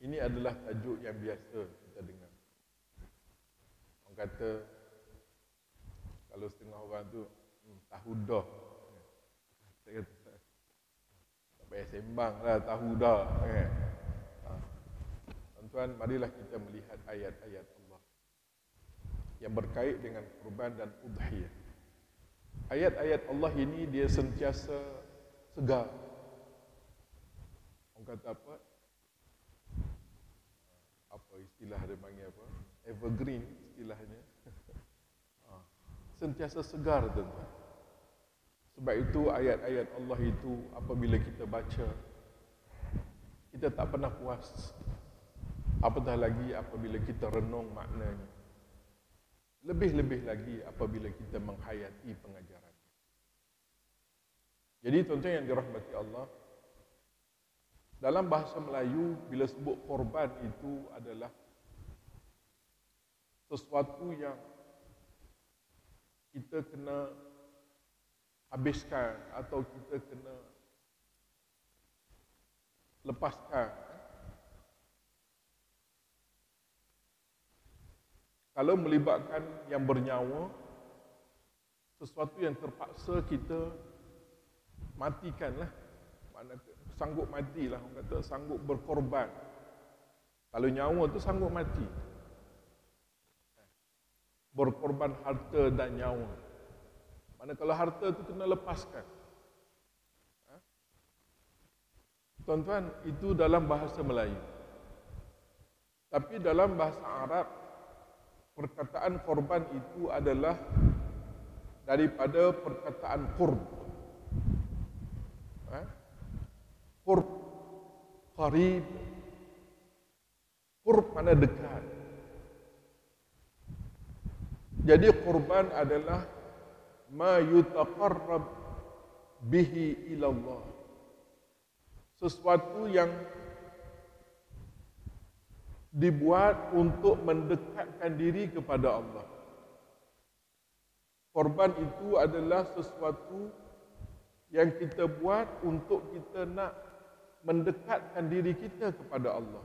Ini adalah tajuk yang biasa kita dengar. Orang kata, kalau setengah orang tu, tahu dah. Saya kata, tak payah sembang lah, tahu dah. Tuan-tuan, marilah kita melihat ayat-ayat Allah yang berkait dengan kurban dan udhiyah. Ayat-ayat Allah ini dia sentiasa segar. Orang kata apa? Apa istilah dia panggil apa? Evergreen istilahnya. Sentiasa segar, tuan-tuan. Sebab itu ayat-ayat Allah itu apabila kita baca, kita tak pernah puas. Apatah lagi apabila kita renung maknanya. Lebih-lebih lagi apabila kita menghayati pengajaran. Jadi tuan-tuan yang dirahmati Allah, dalam bahasa Melayu bila sebut korban itu adalah sesuatu yang kita kena habiskan atau kita kena lepaskan. Kalau melibatkan yang bernyawa, sesuatu yang terpaksa kita matikanlah. Maknanya sanggup matilah, orang kata sanggup berkorban. Kalau nyawa tu sanggup mati. Berkorban harta dan nyawa. Mana kalau harta tu kena lepaskan. Tuan-tuan, itu dalam bahasa Melayu. Tapi dalam bahasa Arab, perkataan korban itu adalah daripada perkataan qurb. Qurb, qarib. Qurb mana dekat. Jadi korban adalah ma yutaqarrab bihi ila Allah. Sesuatu yang dibuat untuk mendekatkan diri kepada Allah. Korban itu adalah sesuatu yang kita buat untuk kita nak mendekatkan diri kita kepada Allah.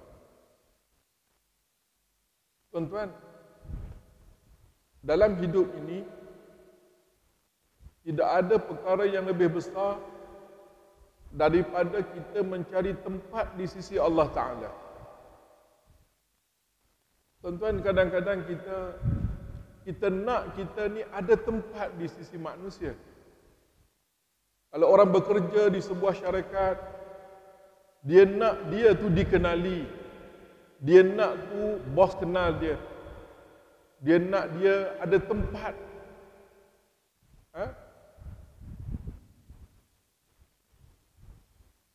Tuan-tuan, dalam hidup ini tidak ada perkara yang lebih besar daripada kita mencari tempat di sisi Allah Ta'ala. Tuan-tuan, kadang-kadang kita nak kita ni ada tempat di sisi manusia. Kalau orang bekerja di sebuah syarikat, dia nak dia tu dikenali. Dia nak tu bos kenal dia. Dia nak dia ada tempat.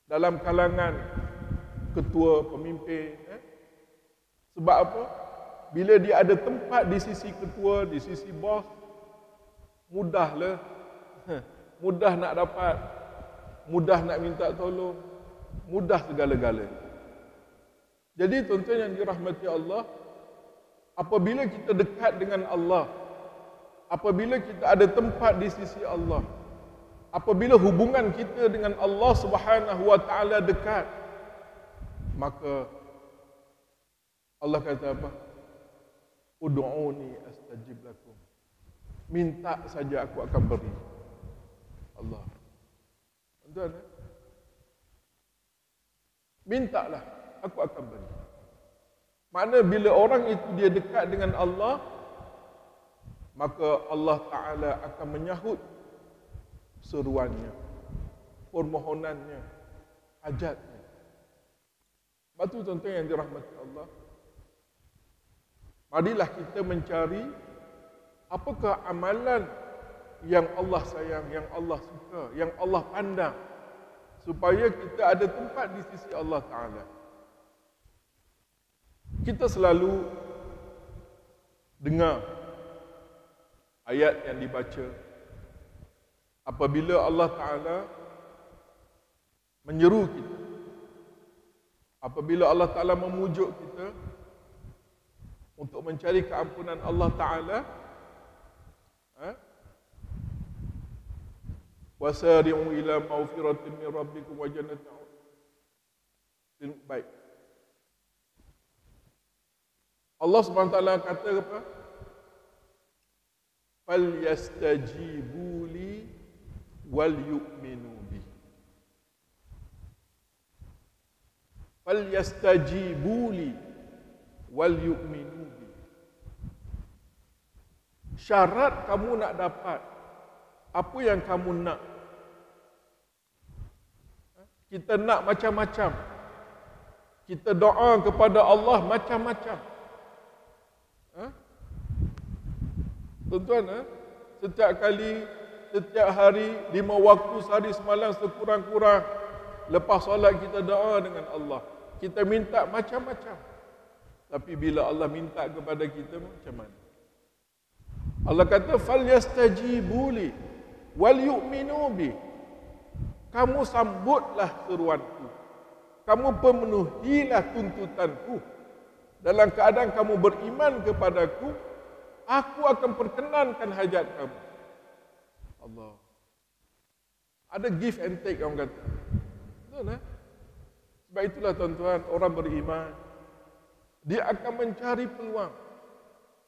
Dalam kalangan ketua, pemimpin. Sebab apa? Bila dia ada tempat di sisi ketua, di sisi bos, mudahlah. Mudah nak dapat, mudah nak minta tolong, mudah segala-galanya. Jadi tuan-tuan yang dirahmati Allah, apabila kita dekat dengan Allah, apabila kita ada tempat di sisi Allah, apabila hubungan kita dengan Allah Subhanahu wa taala dekat, maka Allah kata apa? Ud'uni astajib lakum. Minta saja aku akan beri. Allah. Tuan-tuan, mintalah, aku akan beri. Makna bila orang itu dia dekat dengan Allah, maka Allah Ta'ala akan menyahut seruannya, permohonannya, hajatnya. Sebab tu tuan-tuan yang dirahmati Allah, marilah kita mencari apakah amalan yang Allah sayang, yang Allah suka, yang Allah pandang, supaya kita ada tempat di sisi Allah Ta'ala. Kita selalu dengar ayat yang dibaca apabila Allah Ta'ala menyeru kita, apabila Allah Ta'ala memujuk kita untuk mencari keampunan Allah Ta'ala, wasari'u ila maghfiratin min rabbikum wa jannatin. Baik. Allah Subhanahu wa taala kata apa? Falyastajibu li wal yu'minu bi. Falyastajibu li wal yu'minu bi. Syarat kamu nak dapat apa yang kamu nak. Kita nak macam-macam. Kita doa kepada Allah macam-macam. Tuan-tuan, setiap kali, setiap hari, 5 waktu sehari semalam sekurang-kurang, lepas solat kita doa dengan Allah. Kita minta macam-macam. Tapi bila Allah minta kepada kita, macam mana? Allah kata, falyastajibu li wal yu'minu bi. Kamu sambutlah seruanku. Kamu pemenuhilah tuntutanku. Dalam keadaan kamu beriman kepadaku, aku akan perkenankan hajat kamu. Allah. Ada give and take orang kata. Betul tak? Sebab itulah tuan-tuan, orang beriman, dia akan mencari peluang.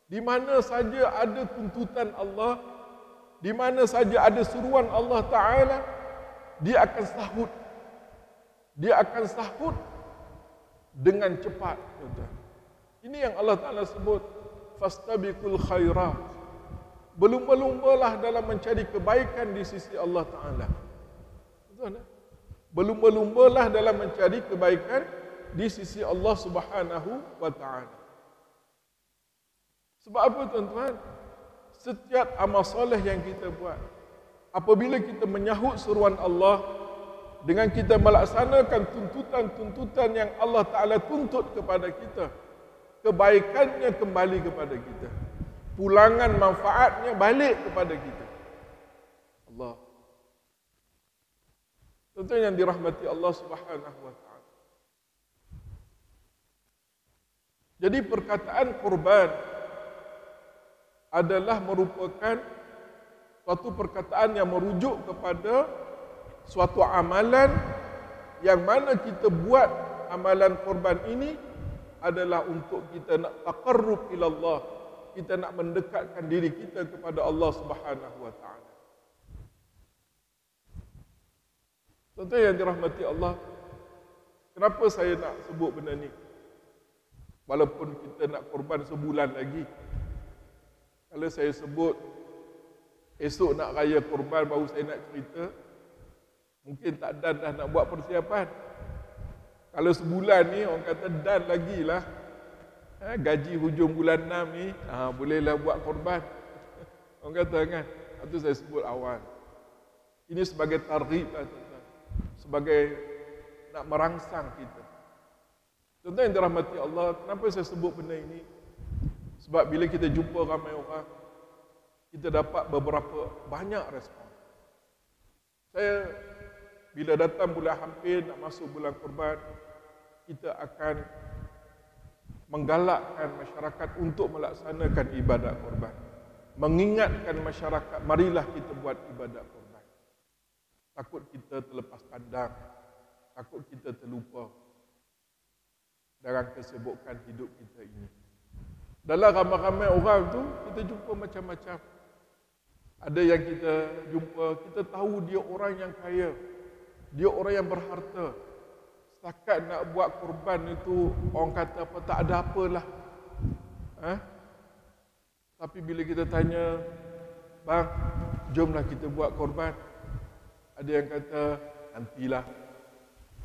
Di mana saja ada tuntutan Allah, di mana saja ada seruan Allah Ta'ala, dia akan sahut. Dia akan sahut dengan cepat. Tuan-tuan. Ini yang Allah Ta'ala sebut, fastabiqul khairat. Berlumba-lumbalah dalam mencari kebaikan di sisi Allah Ta'ala. Betul tak? Berlumba-lumbalah dalam mencari kebaikan di sisi Allah Subhanahu wa Ta'ala. Sebab apa tuan-tuan? Setiap amal soleh yang kita buat, apabila kita menyahut seruan Allah, dengan kita melaksanakan tuntutan-tuntutan yang Allah Ta'ala tuntut kepada kita, kebaikannya kembali kepada kita. Pulangan manfaatnya balik kepada kita. Allah. Tentu yang dirahmati Allah Subhanahu wa Ta'ala. Jadi perkataan kurban adalah merupakan suatu perkataan yang merujuk kepada suatu amalan yang mana kita buat amalan kurban ini adalah untuk kita nak taqarrub ila Allah, kita nak mendekatkan diri kita kepada Allah Subhanahu wa Ta'ala. Tentu yang dirahmati Allah, kenapa saya nak sebut benda ni? Walaupun kita nak kurban sebulan lagi, kalau saya sebut esok nak raya kurban baru saya nak cerita, mungkin tak dan dah nak buat persiapan. Kalau sebulan ni orang kata dan lagi lah, gaji hujung bulan 6 ni, bolehlah buat korban. Orang kata kan, itu saya sebut awal. Ini sebagai targhib lah, sebagai nak merangsang kita. Contoh yang dirahmati Allah, kenapa saya sebut benda ini? Sebab bila kita jumpa ramai orang, kita dapat beberapa banyak respon. Saya bila datang bulan hampir nak masuk bulan kurban, kita akan menggalakkan masyarakat untuk melaksanakan ibadat kurban. Mengingatkan masyarakat, marilah kita buat ibadat kurban. Takut kita terlepas pandang, takut kita terlupa dalam kesibukan hidup kita ini. Dalam ramai-ramai orang tu, kita jumpa macam-macam. Ada yang kita jumpa, kita tahu dia orang yang kaya, dia orang yang berharta. Setakat nak buat kurban itu, orang kata apa, tak ada apalah. Tapi bila kita tanya, bang, jomlah kita buat kurban. Ada yang kata, nantilah.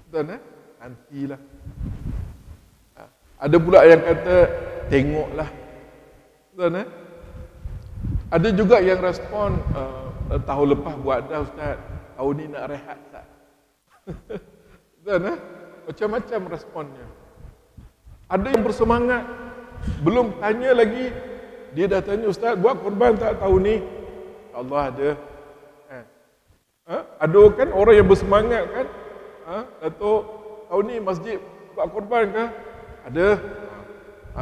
Betul, nantilah. Ada pula yang kata, tengoklah. Betul, Ada juga yang respon, tahun lepas buat dah Ustaz, tahun ni nak rehat tak? Betul, macam-macam responnya. Ada yang bersemangat, belum tanya lagi, dia dah tanya, Ustaz buat korban tak tahun ni? Allah ada. Ada kan orang yang bersemangat kan? Datuk, tahun ni masjid buat korban ke? Ada.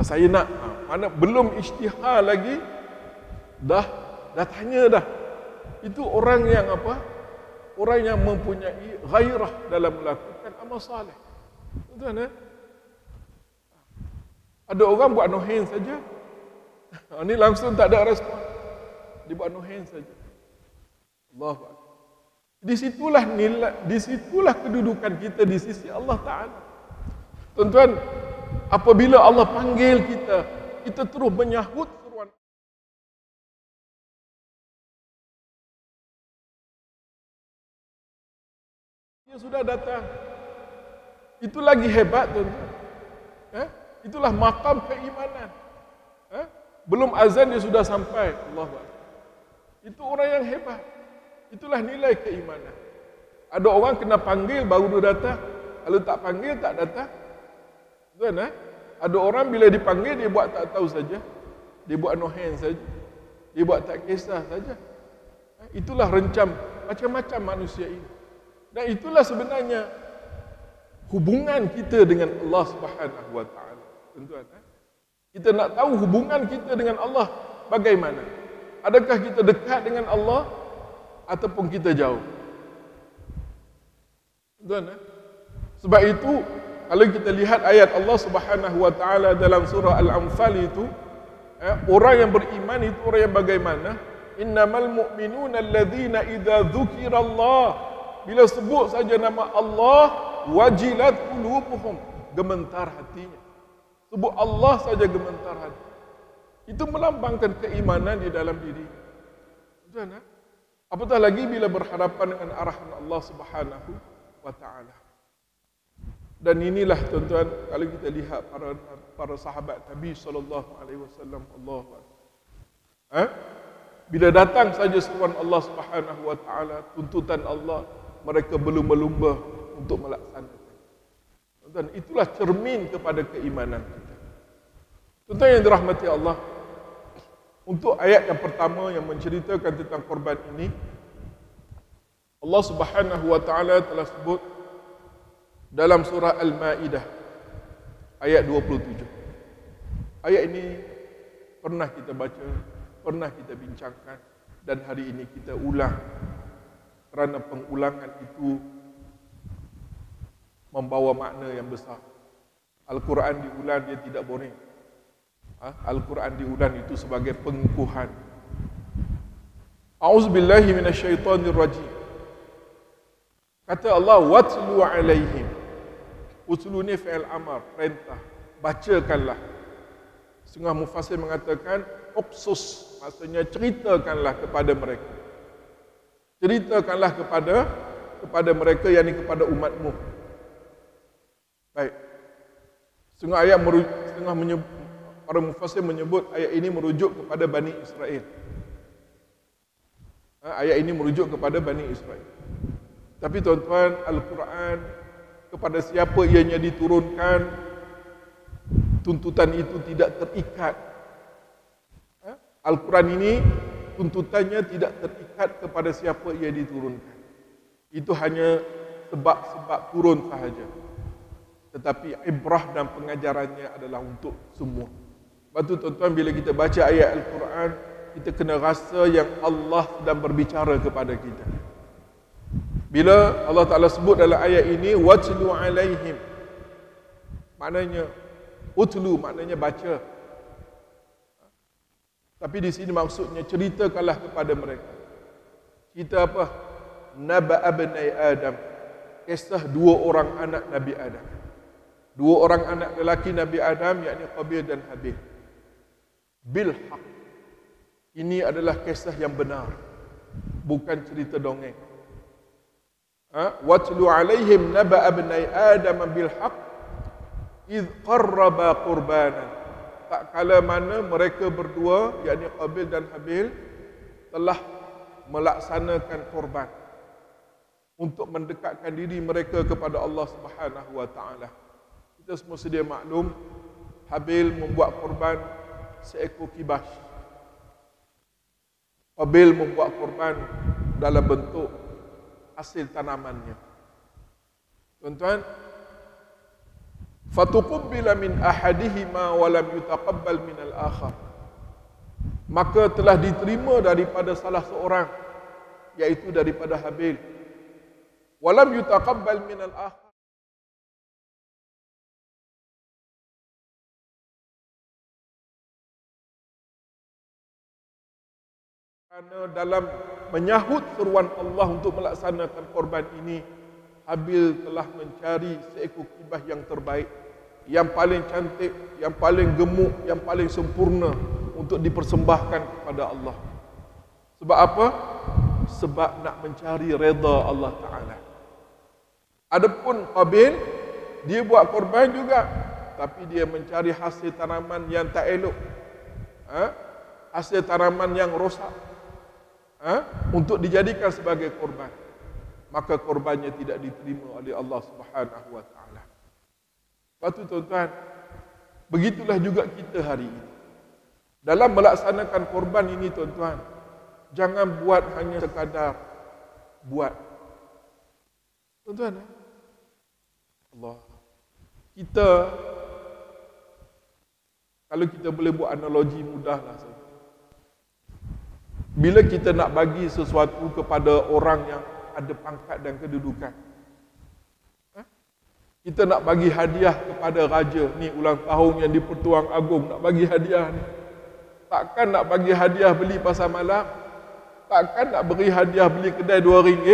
Saya nak. Mana belum isytihar lagi, dah tanya dah. Itu orang yang apa? Orang yang mempunyai gairah dalam melakukan amal saleh. Betul, Ada orang buat no hands saja. Ini langsung tak ada respon. Dia buat no hands saja. Allahu Akbar. Disitulah kedudukan kita di sisi Allah Ta'ala. Tuan-tuan, apabila Allah panggil kita, kita terus menyahut seruan. Dia sudah datang. Itu lagi hebat, tuan-tuan. Itulah makam keimanan. Belum azan dia sudah sampai. Allahu Akbar. Itu orang yang hebat. Itulah nilai keimanan. Ada orang kena panggil baru dia datang. Kalau tak panggil tak datang. Tuan, ada orang bila dipanggil dia buat tak tahu saja. Dia buat no hand saja. Dia buat tak kisah saja. Itulah rencam macam-macam manusia ini. Dan itulah sebenarnya hubungan kita dengan Allah Subhanahu wa taala. Tuan-tuan, kita nak tahu hubungan kita dengan Allah bagaimana? Adakah kita dekat dengan Allah ataupun kita jauh? Tuan, sebab itu kalau kita lihat ayat Allah Subhanahu wa taala dalam surah Al-Anfal itu, orang yang beriman itu orang yang bagaimana? Innamal mu'minuna alladzina idza dzukirallah, bila sebut saja nama Allah, wajilat qulubuhum, gemetar hatinya. Sebut Allah saja gemetar hati. Itu melambangkan keimanan di dalam diri. Tuan, apatah lagi bila berhadapan dengan arahan Allah Subhanahu wa taala. Dan inilah tuan-tuan, kalau kita lihat para sahabat Nabi sallallahu alaihi wasallam, Allahu Akbar. Bila datang saja seruan Allah Subhanahu wa taala, tuntutan Allah, mereka berlumba-lumba untuk melaksanakan. Tuan, itulah cermin kepada keimanan kita. Tuan-tuan yang dirahmati Allah, untuk ayat yang pertama yang menceritakan tentang korban ini, Allah Subhanahu wa taala telah sebut dalam surah Al-Maidah ayat 27. Ayat ini pernah kita baca, pernah kita bincangkan, dan hari ini kita ulang kerana pengulangan itu membawa makna yang besar. Al-Quran diulang, dia tidak boring. Al-Quran diulang itu sebagai pengukuhan. A'udzubillahi minasyaitonir rajim. Kata Allah, watlu alaihim. Utlu ni fi'il amar, perintah. Bacakanlah. Setengah mufassir mengatakan uqsus, maksudnya ceritakanlah kepada mereka. Ceritakanlah kepada mereka, yakni kepada umatmu. Baik. Para mufassir menyebut ayat ini merujuk kepada Bani Israel. Ayat ini merujuk kepada Bani Israel. Tapi tuan-tuan, Al-Quran kepada siapa ianya diturunkan, tuntutan itu tidak terikat. Al-Quran ini tuntutannya tidak terikat kepada siapa ia diturunkan. Itu hanya sebab-sebab turun sahaja. Tetapi ibrah dan pengajarannya adalah untuk semua. Sebab itu tuan-tuan, bila kita baca ayat Al-Quran, kita kena rasa yang Allah sedang berbicara kepada kita. Bila Allah Ta'ala sebut dalam ayat ini, watlu alaihim, maknanya utlu, maknanya baca. Tapi di sini maksudnya ceritakanlah kepada mereka. Cerita apa? Naba abnai Adam, kisah dua orang anak Nabi Adam. Dua orang anak lelaki Nabi Adam, yakni Qabil dan Habil. Bil haq. Ini adalah kisah yang benar, bukan cerita dongeng. Watlu alaihim naba abnai Adam bil haq idh qarraba qurbanan. Tak kala mana mereka berdua, yakni Qabil dan Habil, telah melaksanakan korban untuk mendekatkan diri mereka kepada Allah Subhanahu wa taala. Kita semua sedia maklum, Habil membuat korban seekor kibas. Qabil membuat korban dalam bentuk hasil tanamannya. Tuan-tuan, fatuqabbala min ahadihima wa lam yutaqabbal min al-akhar. Maka telah diterima daripada salah seorang, iaitu daripada Habil. Wa lam yutaqabbal min al-akhar. Kerana dalam menyahut seruan Allah untuk melaksanakan korban ini, Habil telah mencari seekor kibas yang terbaik, yang paling cantik, yang paling gemuk, yang paling sempurna untuk dipersembahkan kepada Allah. Sebab apa? Sebab nak mencari redha Allah Ta'ala. Adapun Qabil, dia buat korban juga, tapi dia mencari hasil tanaman yang tak elok, hasil tanaman yang rosak, untuk dijadikan sebagai korban. Maka korbannya tidak diterima oleh Allah Subhanahu wa Ta'ala. Lepas tu tuan-tuan, begitulah juga kita hari ini. Dalam melaksanakan korban ini tuan-tuan, jangan buat hanya sekadar buat. Tuan-tuan, Allah. Kita, kalau kita boleh buat analogi mudahlah saja. Bila kita nak bagi sesuatu kepada orang yang ada pangkat dan kedudukan, kita nak bagi hadiah kepada raja, ni ulang tahun yang di Pertuan Agong, nak bagi hadiah ni. Takkan nak bagi hadiah beli pasar malam, takkan nak beri hadiah beli kedai RM2.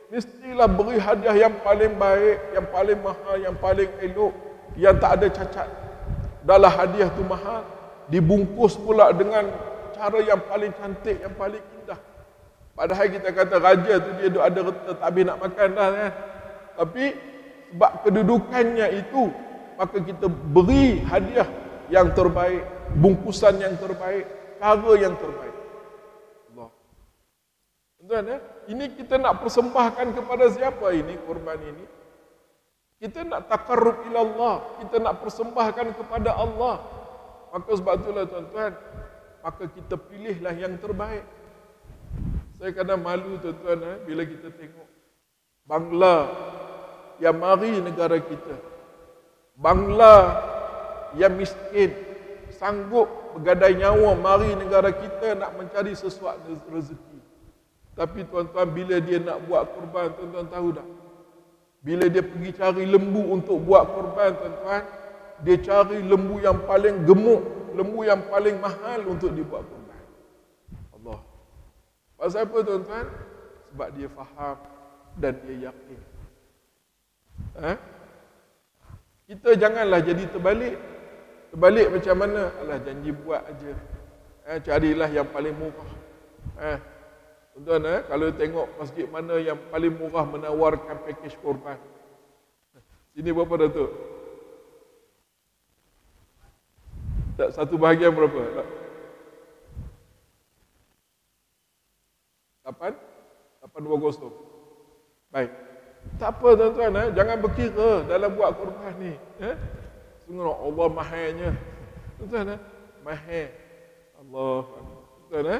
Mestilah beri hadiah yang paling baik, yang paling mahal, yang paling elok, yang tak ada cacat. Dalam hadiah tu mahal, dibungkus pula dengan cara yang paling cantik, yang paling indah. Padahal kita kata raja tu dia ada reta tak habis nak makan dah kan. Tapi sebab kedudukannya itu, maka kita beri hadiah yang terbaik, bungkusan yang terbaik, cara yang terbaik. Allah. Tuan-tuan, ini kita nak persembahkan kepada siapa ini korban ini? Kita nak taqarrub ila Allah, kita nak persembahkan kepada Allah. Maka sebab itulah tuan-tuan, maka kita pilihlah yang terbaik. Saya kadang malu tuan-tuan bila kita tengok Bangla yang mari negara kita, Bangla yang miskin, sanggup bergadai nyawa mari negara kita nak mencari sesuatu rezeki. Tapi tuan-tuan, bila dia nak buat korban, tuan-tuan tahu tak? Bila dia pergi cari lembu untuk buat korban, tuan-tuan, dia cari lembu yang paling gemuk, lembu yang paling mahal untuk dibuat korban. Allah. Pasal apa tuan-tuan? Sebab dia faham dan dia yakin. Kita janganlah jadi terbalik. Terbalik macam mana? Alah, janji buat aja. Carilah yang paling murah. Tuan-tuan, kalau tengok masjid mana yang paling murah menawarkan pakej korban. Sini berapa Datuk? Tak, satu bahagian berapa? 820. Baik. Tak apa tuan-tuan, jangan berkira dalam buat korban ni. Sungguh Allah mahalnya. Tuan-tuan, mahal. Allah. Tuan-tuan,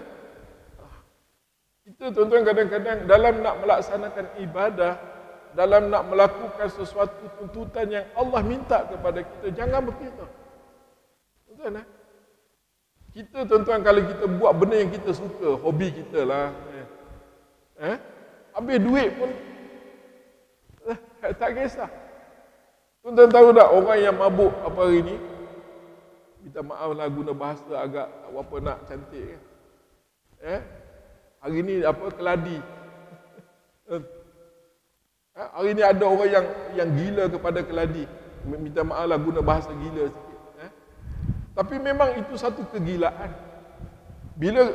kita tuan-tuan kadang-kadang dalam nak melaksanakan ibadah, dalam nak melakukan sesuatu tuntutan yang Allah minta kepada kita, jangan berkira. Tuan-tuan, kita tuan-tuan kalau kita buat benda yang kita suka, hobi kita lah, habis duit pun tak kisah. Tuan-tuan tahu tak orang yang mabuk apa hari ni, minta maaf lah guna bahasa agak apa nak cantik kan, hari ni apa, keladi. Hari ni ada orang yang gila kepada keladi, minta maaf lah guna bahasa gila sikit. Tapi memang itu satu kegilaan. Bila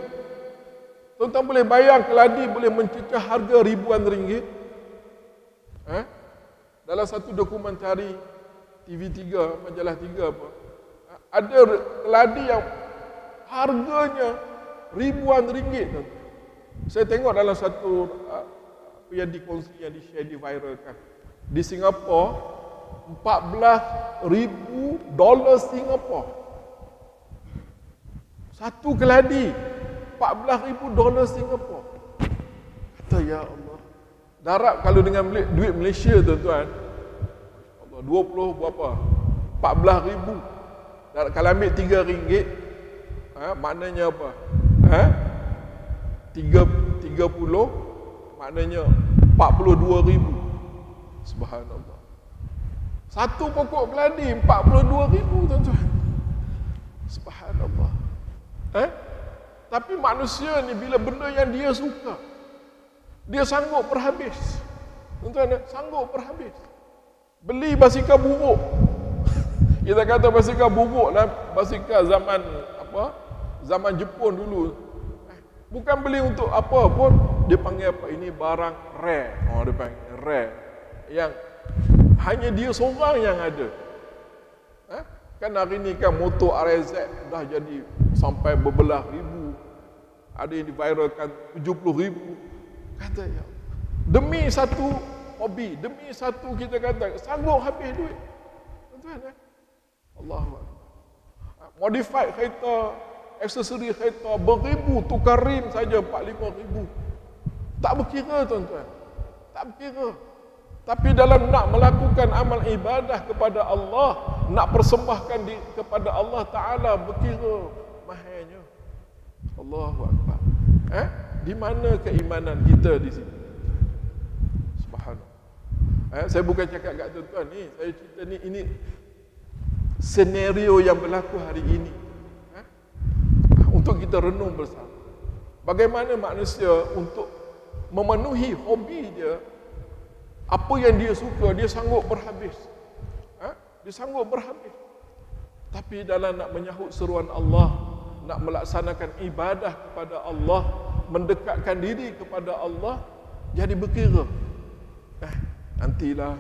tuan-tuan boleh bayang keladi boleh mencecah harga ribuan ringgit. Dalam satu dokumentari TV3, majalah 3 apa, ada keladi yang harganya ribuan ringgit. Saya tengok dalam satu apa yang dikongsi, yang di-share, di-viralkan. Di Singapura, $14,000 Singapura. Satu keladi, $14,000 Singapura. Kata ya Allah. Darab kalau dengan duit Malaysia tuan-tuan, Allah, 20 berapa? 14,000. Darab kalau ambil RM3, maknanya apa? 30 maknanya 42,000. Subhanallah. Satu pokok keladi 42,000 tuan-tuan. Subhanallah. Tapi manusia ni bila benda yang dia suka, dia sanggup berhabis. Tuan-tuan, sanggup berhabis. Beli basikal buruk. Kita kata basikal buruk lah, basikal zaman apa? Zaman Jepun dulu. Bukan beli untuk apa pun, dia panggil apa? Ini barang rare. Oh, dia panggil rare. Yang hanya dia seorang yang ada. Kan hari ni kan motor RZ dah jadi sampai berbelah ribu. Ada yang diviralkan 70,000. Kata ya, demi satu hobi, demi satu kita kata sanggup habis duit. Tuan-tuan, Allahu Akbar. Modified kereta, aksesori kereta beribu, tukar rim saja 4-5 ribu. Tak berkira tuan-tuan. Tak berkira. Tapi dalam nak melakukan amal ibadah kepada Allah, nak persembahkan kepada Allah Ta'ala, berkira mahalnya. Allahu Akbar. Di mana keimanan kita di sini? Subhanallah. Saya bukan cakap kat tuan-tuan ni, saya cerita ni, ini senario yang berlaku hari ini. Untuk kita renung bersama. Bagaimana manusia untuk memenuhi hobi dia, apa yang dia suka, dia sanggup berhabis. Dia sanggup berhabis. Tapi dalam nak menyahut seruan Allah, nak melaksanakan ibadah kepada Allah, mendekatkan diri kepada Allah, jadi berkira. Nantilah,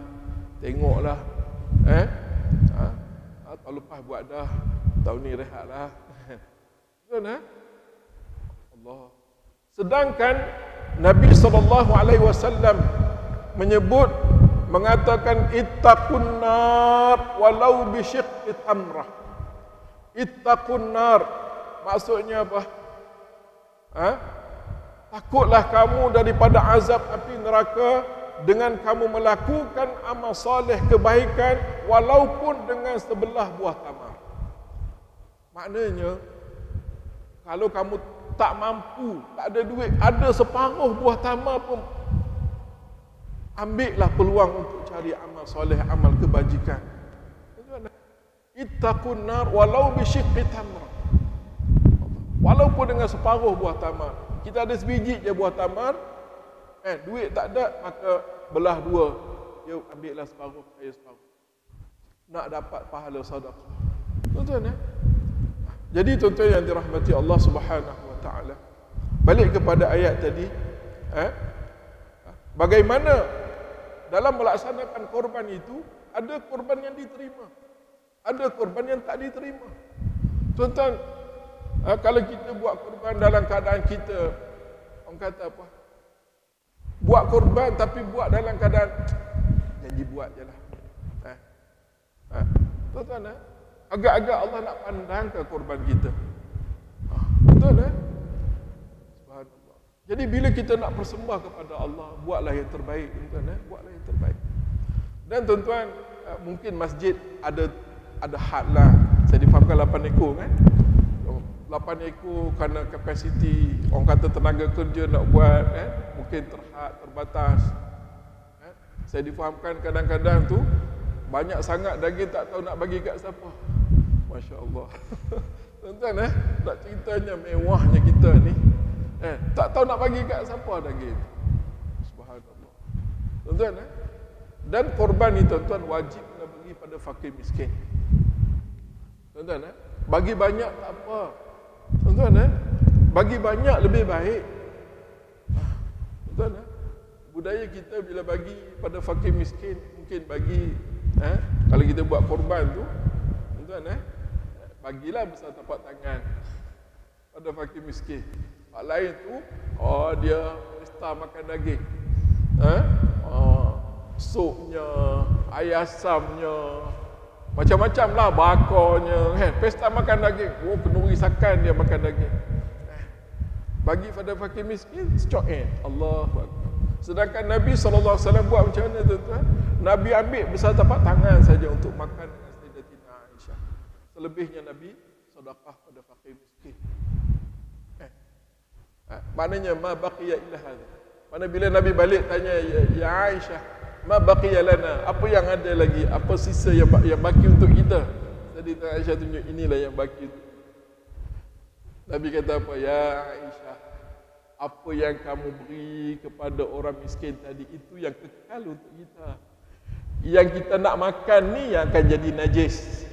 tengoklah. Tahun lepas buat dah, tahun ni rehatlah. Kan? Allah. Sedangkan Nabi SAW menyebut, mengatakan ittaqun nar walau bisyiqqi tamrah. Ittaqun nar maksudnya apa? Takutlah kamu daripada azab api neraka dengan kamu melakukan amal soleh kebaikan walaupun dengan sebelah buah tamar. Maknanya kalau kamu tak mampu, tak ada duit, ada separuh buah tamar pun, ambillah peluang untuk cari amal soleh, amal kebajikan. Ittaqun nar walau bisyiqqi tamrah. Walaupun dengan separuh buah tamar. Kita ada sebiji je buah tamar, duit tak ada, maka belah dua. Ya, ambillah separuh, saya separuh. Nak dapat pahala sedekah. Tuan-tuan, Jadi tuan-tuan yang dirahmati Allah Subhanahu wa taala. Balik kepada ayat tadi, bagaimana dalam melaksanakan korban itu, ada korban yang diterima, ada korban yang tak diterima. Tuan-tuan, kalau kita buat korban dalam keadaan kita, orang kata apa? Buat korban tapi buat dalam keadaan janji buat je lah. Tuan-tuan, agak-agak Allah nak pandang ke korban kita. Tuan-tuan, subhanallah. Jadi bila kita nak bersembah kepada Allah, buatlah yang terbaik, tuan-tuan, buatlah yang terbaik. Dan tuan-tuan, mungkin masjid ada had lah. Saya difahamkan 8 ekor kan. 8 ekor kerana kapasiti, orang kata tenaga kerja nak buat, mungkin terbatas. Saya difahamkan kadang-kadang tu banyak sangat daging tak tahu nak bagi kat siapa. Masya Allah. Tuan-tuan, nak ceritanya mewahnya kita ni, tak tahu nak bagi kat siapa daging. Subhanallah. Tuan-tuan, dan korban ni tuan-tuan wajib kena bagi pada fakir miskin. Tuan-tuan, bagi banyak tak apa. Tuan-tuan, bagi banyak lebih baik. Tuan-tuan, budaya kita bila bagi pada fakir miskin, mungkin bagi, kalau kita buat korban tu, tuan-tuan, bagilah besar tapak tangan pada fakir miskin. Hak lain tu, dia pesta makan daging, supnya, air asamnya, macam-macam lah, bakarnya, pesta makan daging. Kenduri sakan dia makan daging. Bagi pada fakir miskin, secok Allahu Akbar. Sedangkan Nabi SAW buat macam mana tuan-tuan? Nabi ambil besar tapak tangan saja untuk makan dengan Sayyidatina Aisyah. Selebihnya Nabi sedekah pada fakir miskin. Maknanya ma baqiya illa hadha. Mana bila Nabi balik tanya, ya Aisyah, ma baqiya lana, apa yang ada lagi, apa sisa yang baki untuk kita? Jadi Aisyah tunjuk, inilah yang baki. Nabi kata apa? Ya Aisyah, apa yang kamu beri kepada orang miskin tadi itu yang kekal untuk kita. Yang kita nak makan ni yang akan jadi najis.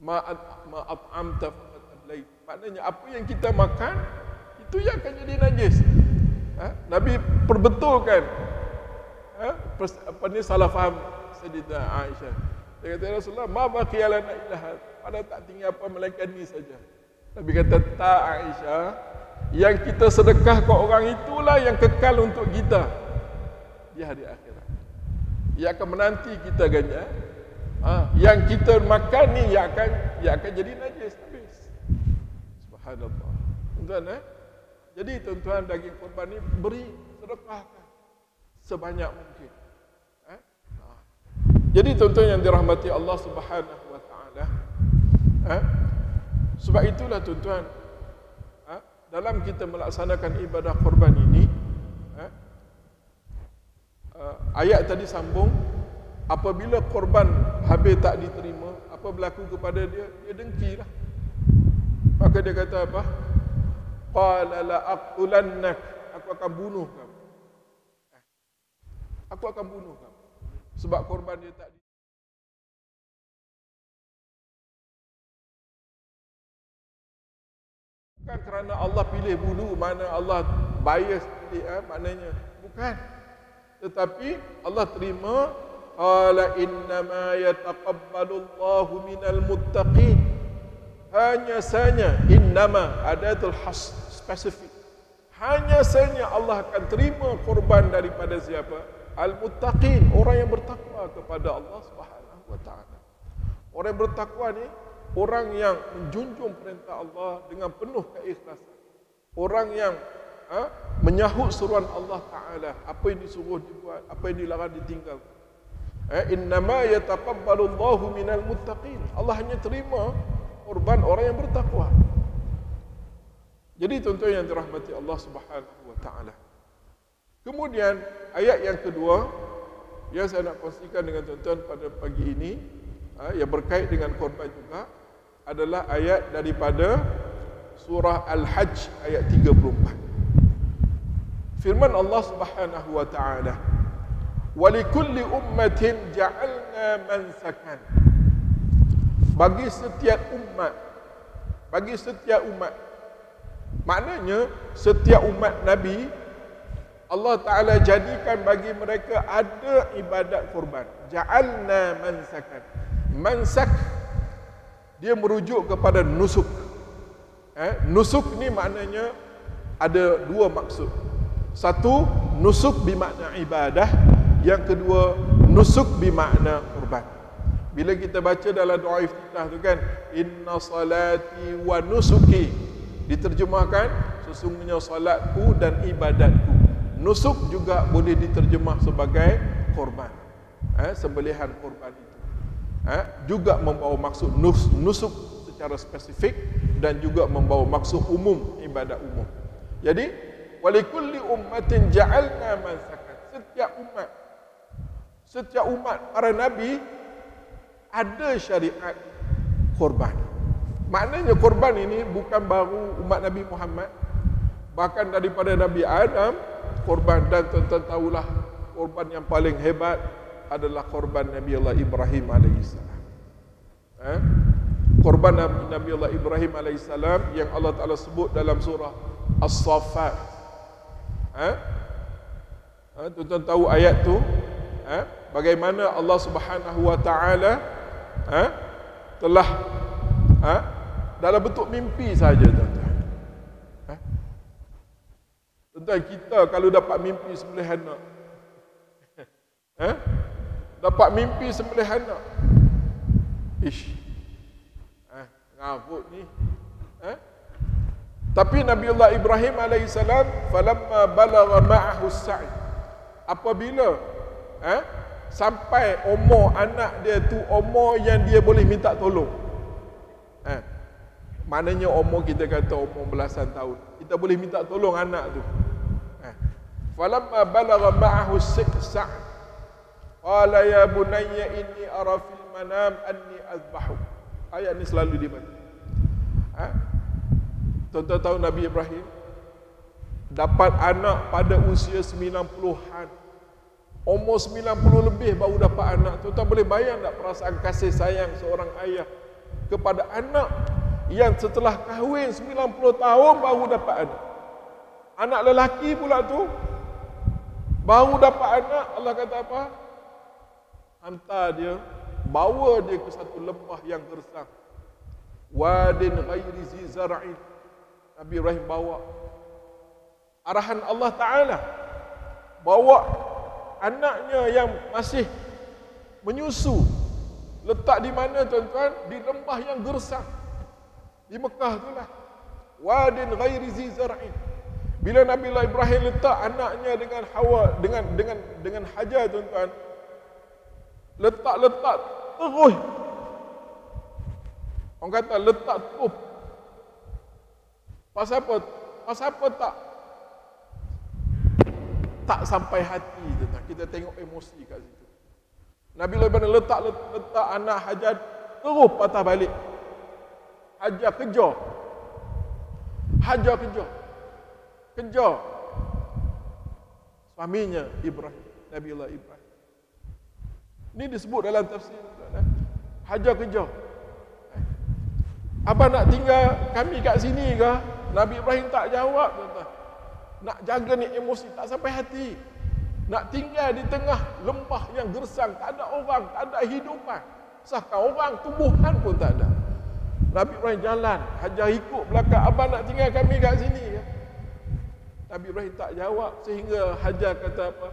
Ma'at'amta faqad ablait. Maknanya apa yang kita makan itu yang akan jadi najis. Nabi perbetulkan apa ni salah faham Sayyidah Aisyah. Dia kata, ya Rasulullah, ma baqiya lana illa had. Pada tak tinggal apa melainkan ni saja. Nabi kata, tak Aisyah, yang kita sedekah ke orang itulah yang kekal untuk kita di hari akhirat. Ia akan menanti kita ganjar. Yang kita makan ni yang akan jadi najis habis. Subhanallah. Tuan-tuan, jadi tuan-tuan, daging korban ni beri, sedekahkan sebanyak mungkin. Jadi tuan-tuan yang dirahmati Allah Subhanahu wa taala, sebab itulah tuan-tuan, dalam kita melaksanakan ibadah korban ini, ayat tadi sambung, apabila korban habis tak diterima, apa berlaku kepada dia? Dia dengkilah. Maka dia kata apa? Qala la aqtulannak, aku akan bunuh kamu. Aku akan bunuh kamu. Sebab korban dia tak bukan kerana Allah pilih bunuh, mana Allah bias pilih, maknanya bukan. Tetapi Allah terima, qala innama yataqabbalu Allahu minal muttaqin. Hanya saja innama adatul has, spesifik. Hanya saja Allah akan terima korban daripada siapa? Al-muttaqin, orang yang bertakwa kepada Allah Subhanahu wa taala. Orang yang bertakwa ni orang yang menjunjung perintah Allah dengan penuh keikhlasan. Orang yang menyahut seruan Allah Taala, apa yang disuruh dibuat, apa yang dilarang ditinggalkan. Innama yataqabbalu Allahu minal muttaqin. Allah hanya terima korban orang yang bertakwa. Jadi tuan-tuan yang dirahmati Allah Subhanahu wa taala. Kemudian ayat yang kedua yang saya nak kongsikan dengan tuan-tuan pada pagi ini, yang berkait dengan korban juga, adalah ayat daripada surah Al-Hajj ayat 34. Firman Allah Subhanahu wa taala, "Wa likulli ummatin ja'alna mansakan." Bagi setiap umat. Maknanya setiap umat Nabi, Allah Ta'ala jadikan bagi mereka ada ibadat korban. Ja'alna mansakan. Mansak, dia merujuk kepada nusuk. Nusuk ni maknanya ada dua maksud. Satu, nusuk bermakna ibadah. Yang kedua, nusuk bermakna korban. Bila kita baca dalam doa iftitah tu kan, inna salati wa nusuki, diterjemahkan sesungguhnya salatku dan ibadatku. Nusuk juga boleh diterjemah sebagai korban. Sembelihan korban itu. Juga membawa maksud nusuk secara spesifik dan juga membawa maksud umum, ibadat umum. Jadi, walikulli ummatin ja'alna mansakan. Setiap umat para nabi ada syariat korban. Maknanya korban ini bukan baru umat Nabi Muhammad. Bahkan daripada Nabi Adam, korban, dan tuan-tuan tahulah korban yang paling hebat adalah korban Nabi Allah Ibrahim AS. Korban Nabi Allah Ibrahim AS yang Allah Ta'ala sebut dalam surah As-Saffat. Tuan-tuan tahu ayat tu, bagaimana Allah Subhanahu wa Ta'ala telah dalam bentuk mimpi saja, tuan-tuan. Tuan-tuan, kita kalau dapat mimpi sembelih anak, dapat mimpi sembelih anak, ngabuk ni. Tapi Nabiullah Ibrahim alaihissalam, falamma balagha ma'ahu as-sa'i, apabila sampai umur anak dia tu umur yang dia boleh minta tolong, maknanya umur, kita kata umur belasan tahun, kita boleh minta tolong anak tu. Falamma balagha ma'ahu as-sa'i qala ya bunayya inni ara fil manam anni azbahu. Ayat ni selalu dibaca. Tuan-tuan tahu Nabi Ibrahim dapat anak pada usia 90-an. Umur 90 lebih baru dapat anak. Tuan-tuan boleh bayang tak perasaan kasih sayang seorang ayah kepada anak yang setelah kahwin 90 tahun baru dapat anak. Anak lelaki pula tu baru dapat anak, Allah kata apa? Hantar dia, bawa dia ke satu lembah yang gersang. Wadin ghairi zi zar'in. Nabi Ibrahim bawa. Arahan Allah Ta'ala. Bawa anaknya yang masih menyusu. Letak di mana tuan-tuan? Di lembah yang gersang. Di Mekah itulah. Wadin ghairi zi zar'in. Bila Nabi Ibrahim letak anaknya dengan Hawa, dengan Hajar tuan-tuan, letak terus. Orang kata letak terus. Pasal apa tak sampai hati tuan-tuan. Kita tengok emosi kat situ. Nabi Ibrahim letak anak Hajar terus patah balik. Hajar kejar. Kejar suaminya Ibrahim, Nabiullah Ibrahim. Ini disebut dalam tafsir. Hajar kejar. Abang nak tinggal kami kat sini ke? Nabi Ibrahim tak jawab, tuan-tuan. Nak jaga ni emosi tak sampai hati. Nak tinggal di tengah lembah yang gersang, tak ada orang, tak ada hidupan. Sahkan orang, tumbuhan pun tak ada. Nabi Ibrahim jalan, Hajar ikut belakang. Abang nak tinggal kami kat sini ke? Nabi Ibrahim tak jawab sehingga Hajar kata apa?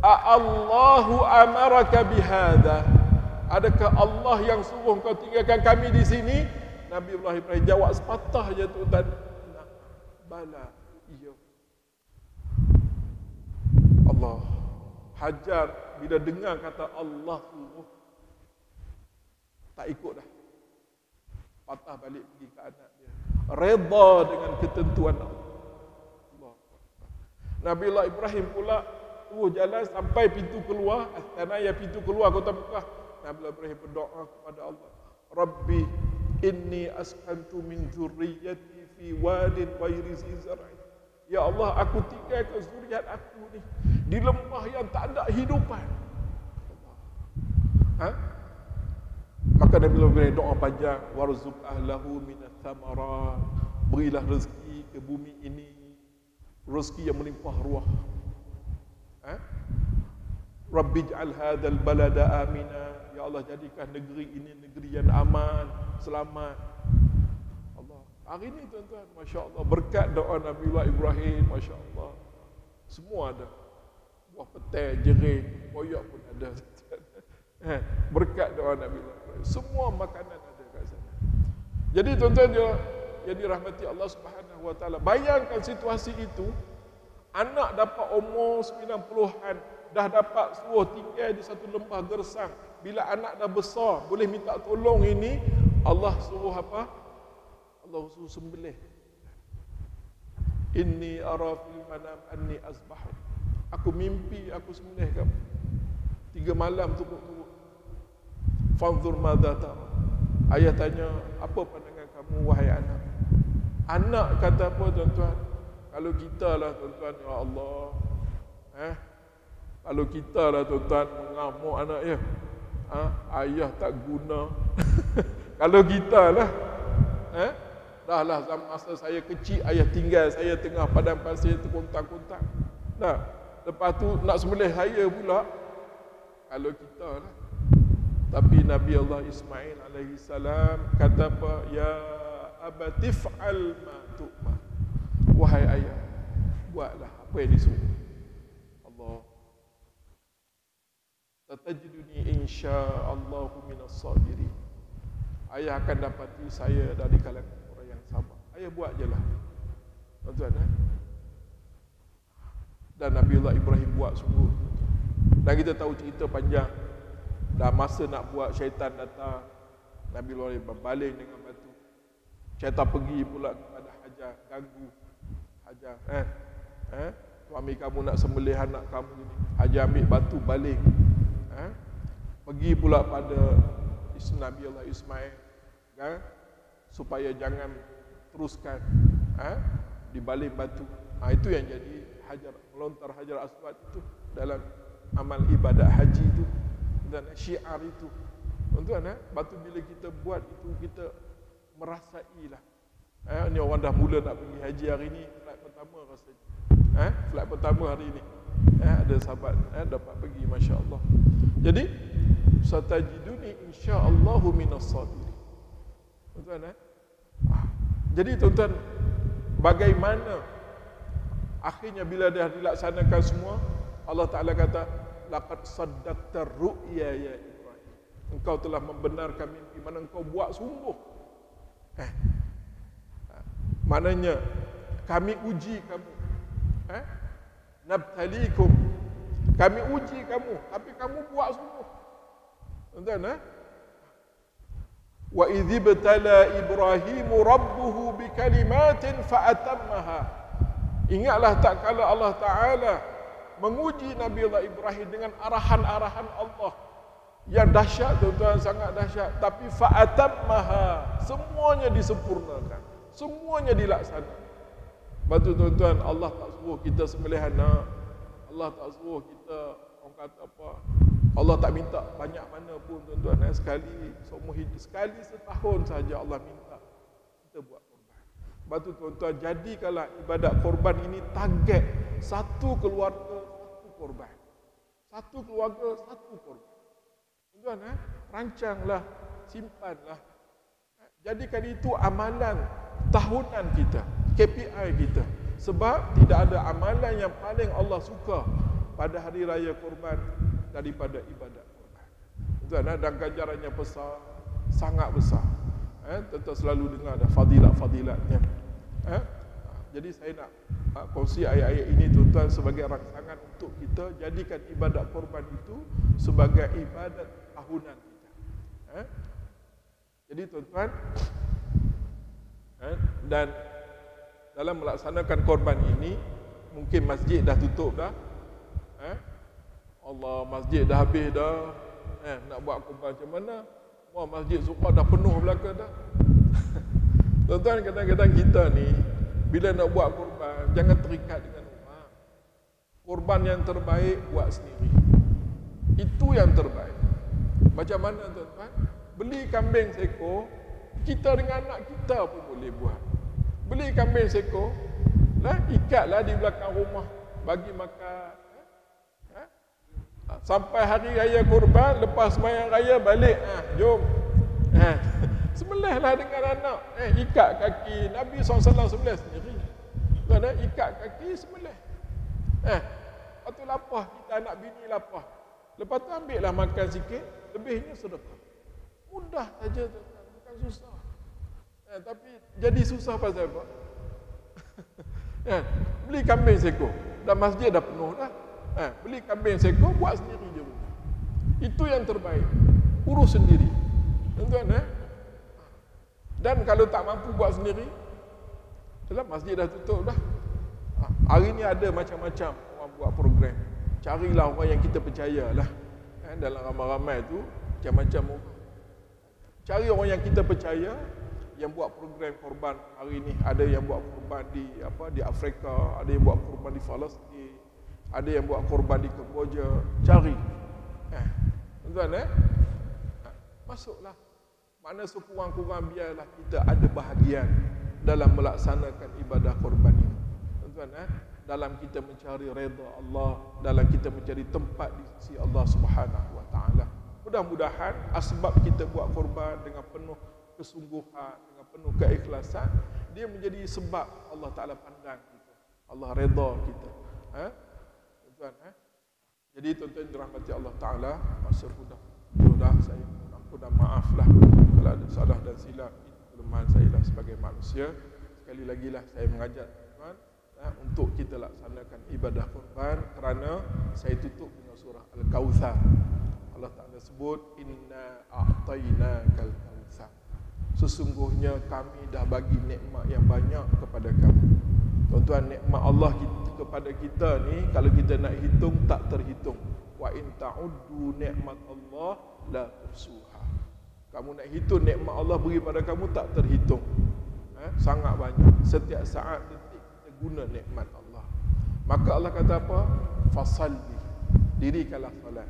Allahu amaraka bihadha. Adakah Allah yang suruh kau tinggalkan kami di sini? Nabi Ibrahim jawab sepatah je tu dan bala, iya. Allah. Hajar bila dengar kata Allah suruh, tak ikut dah. Patah balik pergi ke anak dia. Redha dengan ketentuan Allah. Nabiullah Ibrahim pula terus jalan sampai pintu keluar, Astanaya, pintu keluar kota Mekah. Nabiullah Ibrahim berdoa kepada Allah, Rabbi inni askantu min zurriyyati fi wadin ghairi zi zar'in. Ya Allah, aku tinggalkan zuriat aku ni di lembah yang tak ada hidupan. Maka Nabiullah Ibrahim doa panjang, warzuq ahlahu minats thamarat. Berilah rezeki ke bumi ini, rezeki yang melimpah ruah. Rabbij'al hadzal balada amina. Ya Allah, jadikan negeri ini negeri yang aman, selamat. Allah. Hari ini tuan-tuan, masya-Allah, berkat doa Nabiullah Ibrahim, masya-Allah. Semua ada. Buah petai, jerih, koyak pun ada. Berkat doa Nabiullah Ibrahim. Semua makanan ada kat sana. Jadi tuan-tuan yang dirahmati Allah Subhanahu wa taala, bayangkan situasi itu, anak dapat umur 90-an, dah dapat suruh tinggal di satu lembah gersang. Bila anak dah besar, boleh minta tolong ini, Allah suruh apa? Allah suruh sembelih. Inni ara fil manam anni azbahu. Aku mimpi aku sembelih kamu. 3 malam turut-turut. Fanzur madza tara. Ayah tanya, apa pandangan kamu wahai anak? Anak kata apa tuan-tuan? Kalau kita lah tuan-tuan, ya Allah, kalau kita lah tuan-tuan mengamuk anak ya, ayah tak guna. Kalau kita lah, dah lah masa saya kecil, ayah tinggal saya tengah padang pasir terkontak-kontak. Dah, lepas tu nak sembelih saya pula. Kalau kita lah. Tapi Nabi Allah Ismail alaihi salam kata apa? Ya abatif'al ma tu'mar. Wahai ayah, buatlah apa yang disuruh. Allah. Tatajiduni insya'allahu minas sabirin. Ayah akan dapati saya dari kalangan orang yang sabar. Ayah buat je lah. Tuan-tuan, Dan Nabiullah Ibrahim buat sungguh. Dan kita tahu cerita panjang. Dah masa nak buat, syaitan datang. Nabiullah Ibrahim berbaling dengan batu. Syaitan pergi pula kepada Hajar, ganggu Hajar. Suami kamu nak sembelih anak kamu ni. Hajar ambil batu baling. Pergi pula pada Nabi Allah Ismail, supaya jangan teruskan di baling batu. Itu yang jadi melontar hajar aswad itu dalam amal ibadat haji itu dan syiar itu. Tuan-tuan, batu bila kita buat itu kita merasailah. Ni orang dah mula nak pergi haji hari ni, flight pertama rasanya. Flight pertama hari ni. Ada sahabat dapat pergi, masya-Allah. Jadi satajiduni insya-Allahu minas sabirin. Tuan-tuan, jadi tuan-tuan, bagaimana akhirnya bila dah dilaksanakan semua, Allah Ta'ala kata, laqad saddaqta ru'ya ya Ibrahim. Engkau telah membenarkan mimpi, mana engkau buat sungguh. Maknanya kami uji kamu. Nabtalikum. Kami uji kamu, tapi kamu buat sungguh. Tuan-tuan, wa idzibtala Ibrahim rabbuhu bikalimatin fa'atammaha. Ingatlah tak kala Allah Ta'ala menguji Nabi Allah Ibrahim dengan arahan-arahan Allah yang dahsyat, tuan-tuan, sangat dahsyat. Tapi fa'atammaha, semuanya disempurnakan, semuanya dilaksanakan. Lepas tu tuan-tuan, Allah tak suruh kita sembelih anak, Allah tak suruh kita, orang kata apa, Allah tak minta banyak mana pun, tuan-tuan, sekali seumur hidup, sekali setahun saja Allah minta kita buat korban. Lepas tu tuan-tuan, jadikanlah ibadat korban ini target satu keluarga satu korban, satu keluarga satu korban. Tuan-tuan, rancanglah, simpanlah, jadikan itu amalan tahunan kita, KPI kita. Sebab tidak ada amalan yang paling Allah suka pada hari raya korban daripada ibadat korban. Tuan, dan ganjarannya besar, sangat besar. Tentu selalu dengar ada fadilat-fadilatnya. Jadi saya nak kongsi ayat-ayat ini, tuan-tuan, sebagai rangsangan untuk kita jadikan ibadat korban itu sebagai ibadat tahunan kita. Jadi tuan-tuan, dan dalam melaksanakan korban ini, mungkin masjid dah tutup dah. Allah, masjid dah habis dah. Nak buat korban macam mana? Wah, masjid Suqah dah penuh belaka dah. Tuan-tuan, kadang-kadang kita ni bila nak buat korban, jangan terikat dengan rumah. Korban yang terbaik buat sendiri. Itu yang terbaik. Macam mana, tuan-tuan? Beli kambing seekor, kita dengan anak kita pun boleh buat. Beli kambing seekor, ikatlah di belakang rumah, bagi makan. Sampai hari raya korban, lepas sembahyang raya balik, jom. Sembelihlah dengan anak. Ikat kaki. Nabi SAW sembelih sendiri. Ikat kaki, sembelih. Lepas tu lapah, kita anak bini lapah. Lepas tu ambillah makan sikit, lebihnya sedekah. Mudah saja, bukan susah. Tapi jadi susah pasal apa? Beli kambing seekor, dah masjid dah penuh dah. Beli kambing seekor, buat sendiri je. Itu yang terbaik. Urus sendiri. Tuan-tuan, dan kalau tak mampu buat sendiri, dalam masjid dah tutup dah. Hari ni ada macam-macam orang buat program. Carilah orang yang kita percayalah. Dalam ramai-ramai tu macam-macam orang. Cari orang yang kita percaya yang buat program korban hari ni. Ada yang buat korban di Afrika, ada yang buat korban di Palestin, ada yang buat korban di Kamboja. Cari. Tuan-tuan, masuklah. Mana sekurang-kurang biarlah kita ada bahagian dalam melaksanakan ibadah korban ini. Tuan-tuan, dalam kita mencari redha Allah, dalam kita mencari tempat di sisi Allah Subhanahu wa taala. Mudah-mudahan asbab kita buat korban dengan penuh kesungguhan, dengan penuh keikhlasan, dia menjadi sebab Allah Taala pandang kita, Allah redha kita. Tuan-tuan, jadi tuan-tuan dirahmati Allah Taala, masa sudah saya ampun dan maaflah kalau ada salah dan silap, kelemahan saya lah sebagai manusia. Sekali lagi lah saya mengajak tuan-tuan untuk kita laksanakan ibadah korban, kerana saya tutup dengan surah Al-Kautsar. Allah Ta'ala sebut, inna a'tainakal kautsar. Sesungguhnya kami dah bagi nikmat yang banyak kepada kamu. Tuan-tuan, nikmat Allah kepada kita ni, kalau kita nak hitung tak terhitung. Wa in ta'uddu nikmat Allah la tuhsuha. Kamu nak hitung nikmat Allah beri pada kamu tak terhitung. sangat banyak. Setiap saat detik kita guna nikmat Allah. Maka Allah kata apa? Fasalli, dirikanlah solat.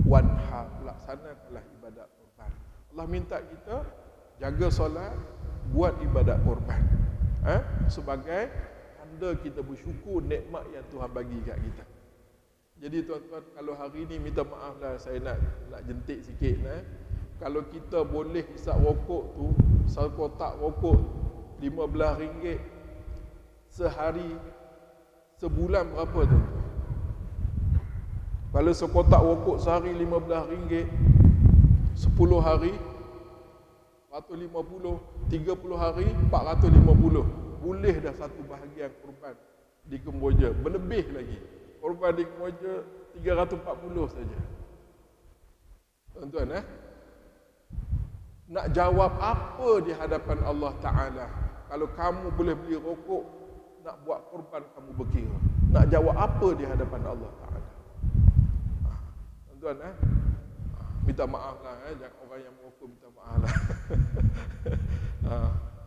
Wanhar, laksanakanlah ibadat korban. Allah minta kita jaga solat, buat ibadat korban. Sebagai tanda kita bersyukur nikmat yang Tuhan bagi kat kita. Jadi tuan-tuan, kalau hari ni minta maaf lah, saya nak jentik sikit. Kalau kita boleh hisap rokok tu, satu kotak rokok RM15 sehari, sebulan berapa tu? Kalau sekotak rokok sehari RM15, 10 hari 150, 30 hari 450. Boleh dah satu bahagian korban di Kemboja. Berlebih lagi. Korban di Kemboja 340 saja. Tuan-tuan, nak jawab apa di hadapan Allah Ta'ala? Kalau kamu boleh beli rokok, nak buat korban kamu berkira. Nak jawab apa di hadapan Allah Ta'ala? Tuan-tuan, minta maaf lah, jangan orang yang merokok minta maaf lah.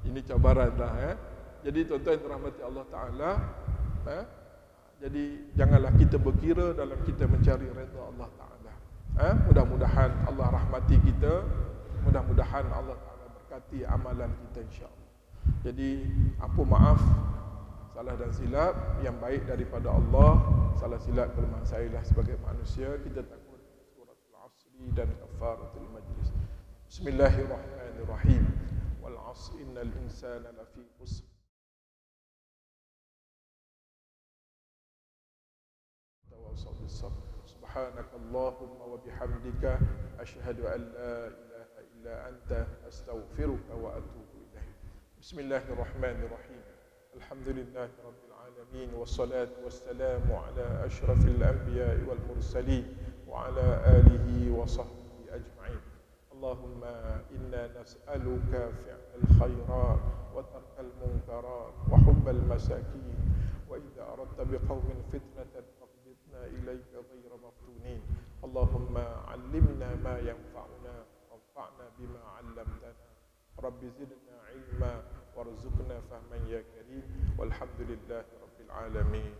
Ini cabaran lah. Jadi tuan-tuan dirahmati Allah Ta'ala, jadi janganlah kita berkira dalam kita mencari redha Allah Ta'ala. Mudah-mudahan Allah rahmati kita, mudah-mudahan Allah Ta'ala berkati amalan kita insya-Allah. Jadi apa maaf salah dan silap, yang baik daripada Allah. Salah silap kelemahan saya lah sebagai manusia. Kita takut suratul asri dan kafaratul majlis. Bismillahirrahmanirrahim. Wal 'asr innal insana lafi khusr. Subhanakallahumma wa bihamdika asyhadu an la ilaha illa anta astaghfiruka wa atubu ilaik. Bismillahirrahmanirrahim. Alhamdulillahi rabbil alamin wassalatu wassalamu ala asyrafil anbiya'i wal mursalin wa ala alihi wa sahbihi ajma'in. Allahumma inna nas'aluka fi'lal khairat wa tarkal munkarat wa hubbal masakin wa idza aradta biqaumin fitnatan إليك غير مفتونين. اللهم علمنا ما ينفعنا وانفعنا بما علمتنا. رب زدنا علما وارزقنا فهما يا كريم والحمد لله رب العالمين.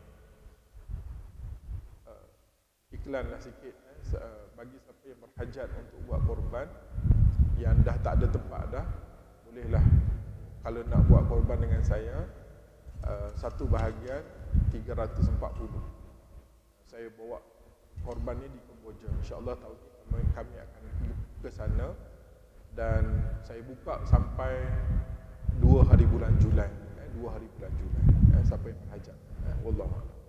Iklanlah sikit bagi siapa yang berhajat untuk buat korban, yang dah tak ada tempat dah, bolehlah kalau nak buat korban dengan saya, satu bahagian 340. Saya bawa korban ni di Kemboja. InsyaAllah tahun ni kami akan ke sana, dan saya buka sampai 2 hari bulan Julai. 2 hari bulan Julai. Siapa yang berhajat. Wallahu a'lam.